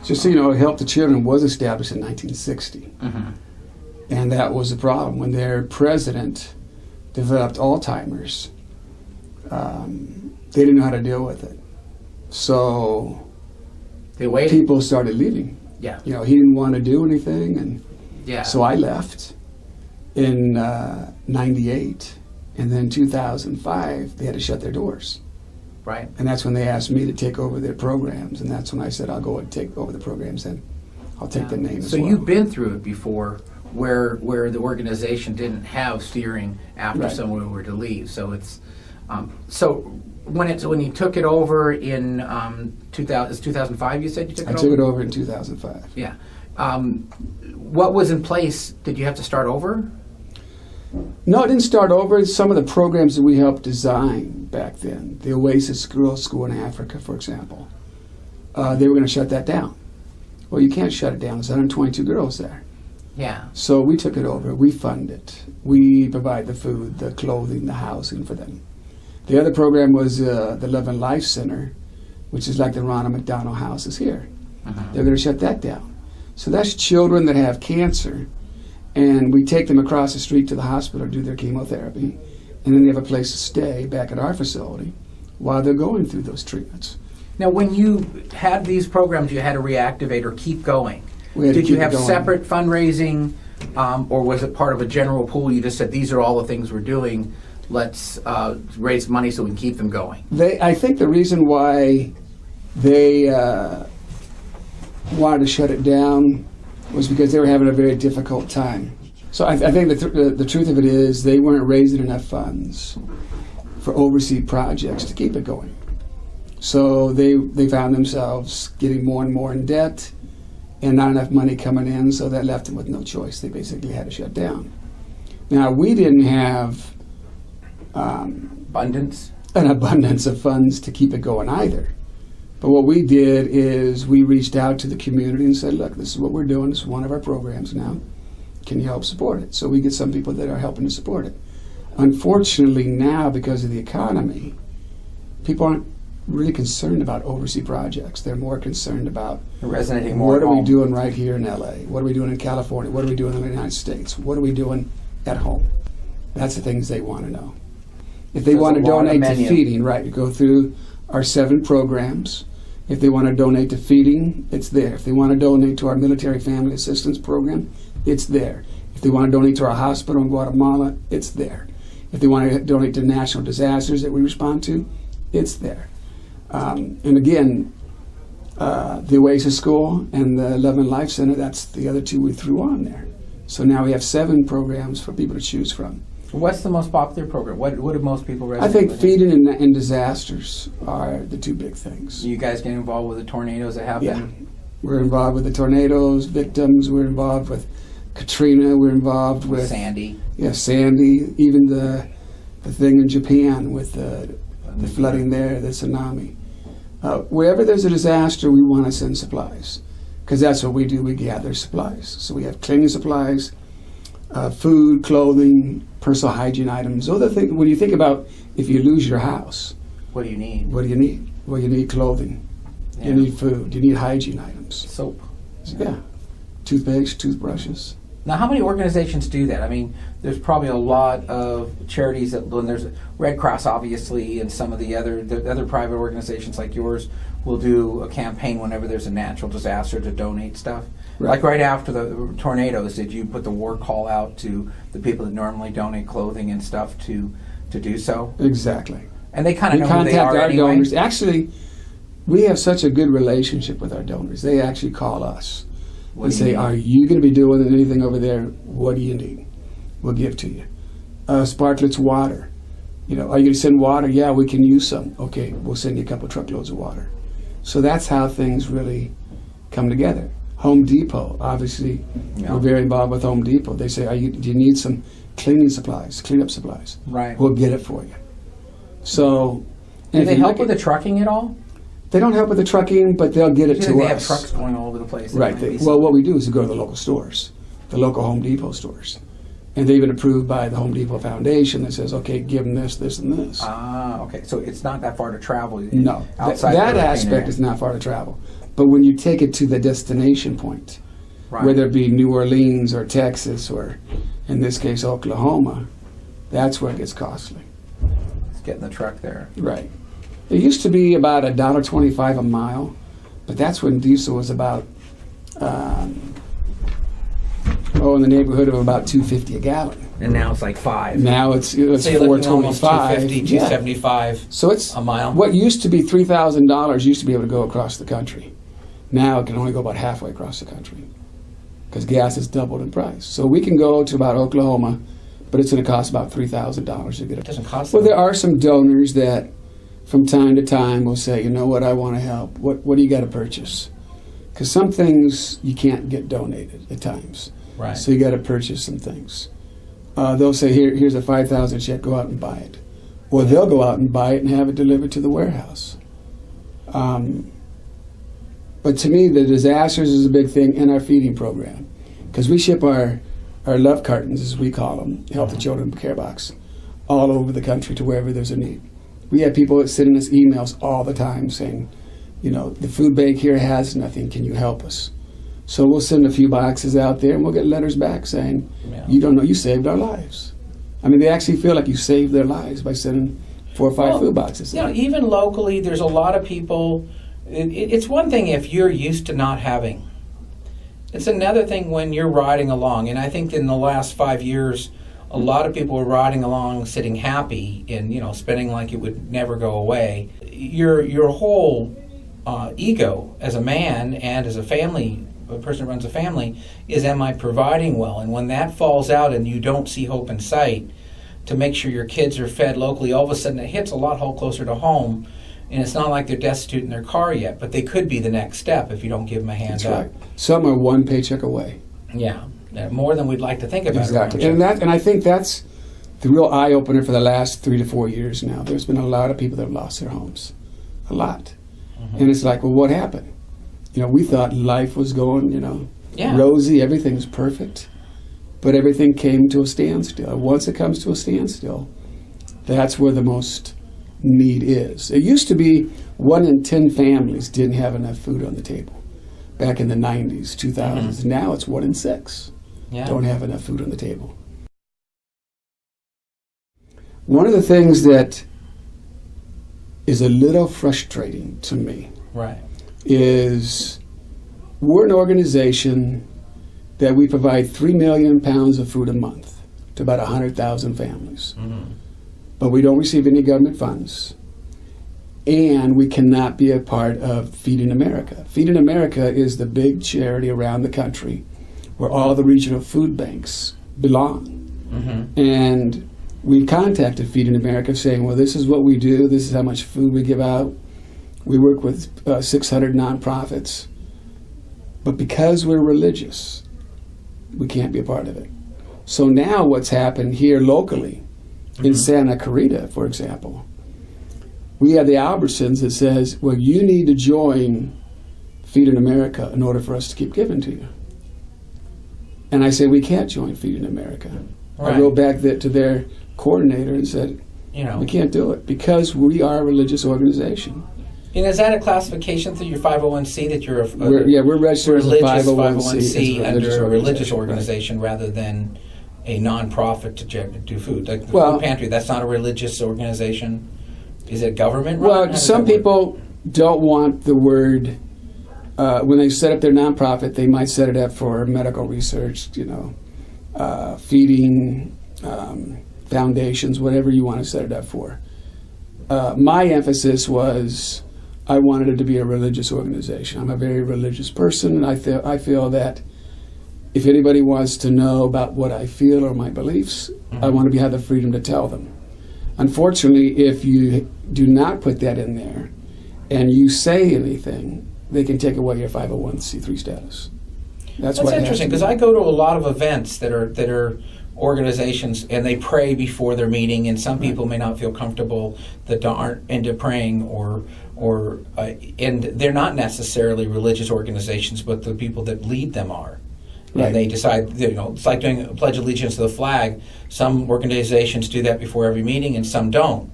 Just so you know, Help the Children was established in 1960. And that was the problem. When their president developed Alzheimer's, they didn't know how to deal with it. So they waited. People started leaving. Yeah. You know, he didn't want to do anything, and yeah. So I left in 98. And then 2005, they had to shut their doors. Right. And that's when they asked me to take over their programs. And that's when I said, I'll go and take over the programs, and I'll take the name as well. So you've been through it before, where the organization didn't have steering after someone were to leave. So it's so when you took it over in 2005, you said you took it over? I took it over in 2005. Yeah. What was in place? Did you have to start over? No, it didn't start over. Some of the programs that we helped design back then, the Oasis Girls School in Africa, for example, they were going to shut that down. Well, you can't shut it down. There's 122 girls there. Yeah. So we took it over. We fund it. We provide the food, the clothing, the housing for them. The other program was the Love and Life Center, which is like the Ronald McDonald Houses here. They're going to shut that down. So that's children that have cancer, and we take them across the street to the hospital to do their chemotherapy, and then they have a place to stay back at our facility while they're going through those treatments. Now, when you had these programs, you had to reactivate or keep going. Did you have separate fundraising, or was it part of a general pool? You just said, these are all the things we're doing. Let's raise money so we can keep them going. I think the reason why they wanted to shut it down was because they were having a very difficult time. So I think the truth of it is they weren't raising enough funds for overseas projects to keep it going. So they found themselves getting more and more in debt and not enough money coming in, so that left them with no choice. They basically had to shut down. Now, we didn't have an abundance of funds to keep it going either. But what we did is we reached out to the community and said, look, this is what we're doing. This is one of our programs now. Can you help support it? So we get some people that are helping to support it. Unfortunately now, because of the economy, people aren't really concerned about overseas projects. They're more concerned about resonating more. What are we doing right here in LA? What are we doing in California? What are we doing in the United States? What are we doing at home? That's the things they want to know. If they want to donate to feeding, right, you go through our 7 programs. If they want to donate to feeding, it's there. If they want to donate to our military family assistance program, it's there. If they want to donate to our hospital in Guatemala, it's there. If they want to donate to national disasters that we respond to, it's there. And again, the Oasis School and the Love and Life Center, that's the other 2 we threw on there. So now we have 7 programs for people to choose from. What's the most popular program? What do most people resonate with? I think feeding and disasters are the 2 big things. You guys get involved with the tornadoes that happen? Yeah. We're involved with the tornadoes, victims. We're involved with Katrina. We're involved with Sandy. Yeah, Sandy. Even the thing in Japan with the flooding there, the tsunami. Wherever there's a disaster, we want to send supplies, because that's what we do. We gather supplies. So we have cleaning supplies, food, clothing, personal hygiene items. Other things. When you think about if you lose your house, what do you need? What do you need? Well, you need clothing. Yeah. You need food. You need hygiene items. Soap. Yeah. Toothpaste, toothbrushes. Now, how many organizations do that? I mean, there's probably a lot of charities that, when there's Red Cross, obviously, and some of the other private organizations like yours will do a campaign whenever there's a natural disaster to donate stuff. Right. Like right after the tornadoes, did you put the war call out to the people that normally donate clothing and stuff to do so? Exactly. And they kind of know who they are our anyway? Donors. Actually, we have such a good relationship with our donors. They actually call us and say, are you going to be doing anything over there? What do you need? We'll give to you. Sparkletts water. You know, are you going to send water? Yeah, we can use some. Okay, we'll send you a couple truckloads of water. So that's how things really come together. Home Depot, obviously, we're very involved with Home Depot. They say, do you need some cleaning supplies, cleanup supplies? Right. We'll get it for you. So, do they help with the trucking at all? They don't help with the trucking, but they'll get it to us. They have trucks going all over the place. Right. Well, what we do is we go to the local stores, the local Home Depot stores. And they've been approved by the Home Depot Foundation that says, okay, give them this, this, and this. Ah, okay. So it's not that far to travel. No. Outside that aspect is not far to travel. But when you take it to the destination point, Right. whether it be New Orleans or Texas or, in this case, Oklahoma, that's where it gets costly. Let's get in the truck there. Right. It used to be about $1.25 a mile, but that's when diesel was about, in the neighborhood of about $2.50 a gallon. And now it's like 5. Now it's So you're looking almost $4.25. 250, 275 So it's a mile. what used to be $3,000 used to be able to go across the country. Now it can only go about halfway across the country because gas has doubled in price. So we can go to about Oklahoma, but it's going to cost about $3,000 to get It it. doesn't cost Well, them. there are some donors that from time to time will say, you know what, I want to help. What do you got to purchase? Because some things you can't get donated at times. Right. So you got to purchase some things. They'll say, here's a $5,000 check, go out and buy it. Or they'll go out and buy it and have it delivered to the warehouse. But to me, the disasters is a big thing in our feeding program. Because we ship our love cartons, as we call them, Help the Children Care Box, all over the country to wherever there's a need. We have people sending us emails all the time saying, the food bank here has nothing, can you help us? So we'll send a few boxes out there and we'll get letters back saying, you don't know, you saved our lives. I mean, they actually feel like you saved their lives by sending 4 or 5 food boxes. Even locally, there's a lot of people. It's one thing if you're used to not having. It's another thing when you're riding along. And I think in the last 5 years, a lot of people are riding along, sitting happy, and spending like it would never go away. Your whole ego as a man and as a person who runs a family is, am I providing well? And when that falls out and you don't see hope in sight to make sure your kids are fed locally, all of a sudden it hits a lot closer to home. And it's not like they're destitute in their car yet, but they could be the next step if you don't give them a hand That's up. right. Some are one paycheck away. Yeah, more than we'd like to think about. Exactly. around here. And I think that's the real eye-opener for the last 3 to 4 years now. There's been a lot of people that have lost their homes. A lot. Mm-hmm. And it's like, well, what happened? We thought life was going, Yeah. rosy, everything's perfect. But everything came to a standstill. Once it comes to a standstill, that's where the most need is. It used to be 1 in 10 families didn't have enough food on the table back in the 90s, 2000s. Mm-hmm. Now it's 1 in 6 Yeah. don't have enough food on the table. One of the things that is a little frustrating to me Right. is we're an organization that we provide 3 million pounds of food a month to about 100,000 families. Mm-hmm. But we don't receive any government funds. And we cannot be a part of Feeding America. Feeding America is the big charity around the country where all the regional food banks belong. Mm-hmm. And we contacted Feeding America saying, well, this is what we do. This is how much food we give out. We work with 600 nonprofits. But because we're religious, we can't be a part of it. So now what's happened here locally, in Santa Clarita, for example, we have the Albertsons that says, well, you need to join Feeding America in order for us to keep giving to you. And I say, we can't join Feeding America. Right. I wrote back to their coordinator and said, we can't do it because we are a religious organization. And is that a classification through your 501c that you're we're registered as a religious 501c under a religious organization rather than a non-profit to do food? Like the Well- food pantry, that's not a religious organization. Is it government? Well, some people don't want the word, when they set up their nonprofit, they might set it up for medical research, feeding, foundations, whatever you want to set it up for. My emphasis was I wanted it to be a religious organization. I'm a very religious person, and I feel that if anybody wants to know about what I feel or my beliefs, I want to have the freedom to tell them. Unfortunately, if you do not put that in there and you say anything, they can take away your 501c3 status. That's what interesting because I go to a lot of events that are organizations and they pray before their meeting, and some people may not feel comfortable that aren't into praying and they're not necessarily religious organizations, but the people that lead them are. Right. And they decide, it's like doing a pledge of allegiance to the flag. Some organizations do that before every meeting and some don't.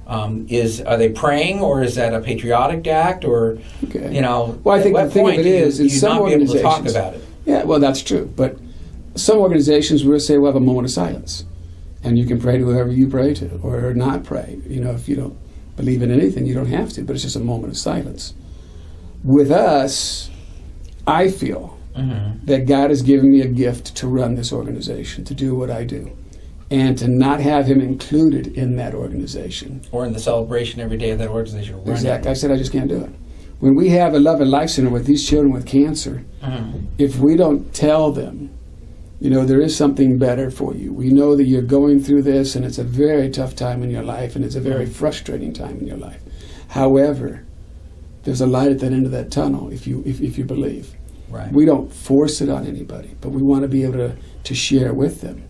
Are they praying, or is that a patriotic act, or Okay. you know? Well, I think at the what thing of point it do is, in you some not be able to talk organizations- about it? Yeah, well, that's true. But some organizations will say we'll have a moment of silence, and you can pray to whoever you pray to, or not pray. You know, if you don't believe in anything, you don't have to. But it's just a moment of silence. With us, I feel that God has given me a gift to run this organization, to do what I do, and to not have Him included in that organization. Or in the celebration every day of that organization running? Exactly. I said I just can't do it. When we have a Love and Life Center with these children with cancer, if we don't tell them, you know, there is something better for you. We know that you're going through this, and it's a very tough time in your life, and it's a very frustrating time in your life. However, there's a light at the end of that tunnel if you believe. Right. We don't force it on anybody, but we want to be able to share with them.